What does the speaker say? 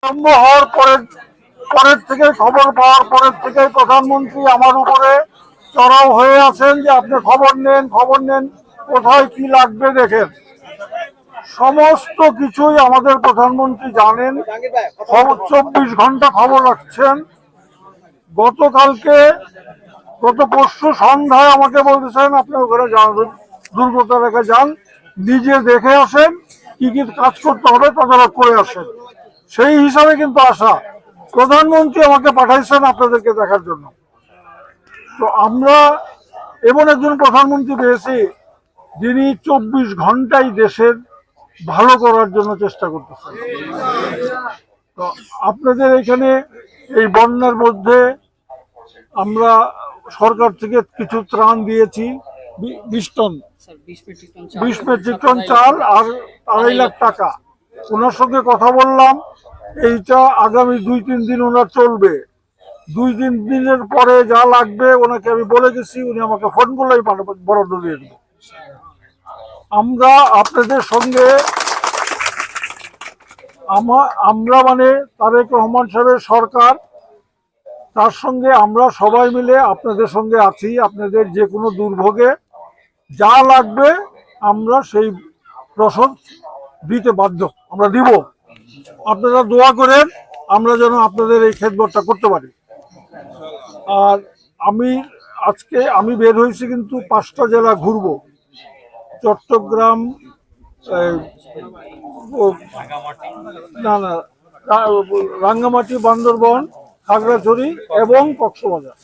আরম্ভ হওয়ার পরের থেকে খবর পাওয়ার পরের থেকে প্রধানমন্ত্রী আমার উপরে চড়াও হয়ে আছেন যে আপনি খবর নেন কোথায় কি লাগবে দেখেন। সমস্ত কিছুই আমাদের প্রধানমন্ত্রী জানেন, 24 ঘন্টা খবর রাখছেন। গত পরশু সন্ধ্যায় আমাকে বলতেছেন আপনি ওখানে যান, দুর্গত এলাকায় যান, নিজে দেখে আসেন, কি কি কাজ করতে হবে তদারক করে আসেন। সেই হিসাবে কিন্তু আসা, প্রধানমন্ত্রী আমাকে পাঠাইছেন আপনাদেরকে দেখার জন্য। তো আমরা এমন একজন প্রধানমন্ত্রী পেয়েছি যিনি 24 ঘন্টাই দেশের ভালো করার জন্য চেষ্টা করতেছেন। তো আপনাদের এখানে এই বন্যার মধ্যে আমরা সরকার থেকে কিছু ত্রাণ দিয়েছি, 20 মেট্রিক টন চাল আর 2.5 লাখ টাকা। ওনার সঙ্গে কথা বললাম, এইটা আগামী 2-3 দিন ওনার চলবে। 2-3 দিনের পরে যা লাগবে ওনাকে আমি বলে গেছি, উনি আমাকে ফোন করলেই বরাদ্দ দিয়ে দেবে। আমরা আপনাদের সঙ্গে আমরা মানে তারেক রহমান সাহেবের সরকার, তার সঙ্গে আমরা সবাই মিলে আপনাদের সঙ্গে আছি। আপনাদের যে কোনো দুর্ভোগে যা লাগবে আমরা সেই রসদ দিতে বাধ্য, আমরা দিব। আপনারা দোয়া করেন আমরা যেন আপনাদের এই খেদমতটা করতে পারি। আর আমি বের হয়েছি কিন্তু 5টা জেলা ঘুরবো, চট্টগ্রাম, রাঙ্গামাটি, বান্দরবান, খাগড়াছড়ি এবং কক্সবাজার।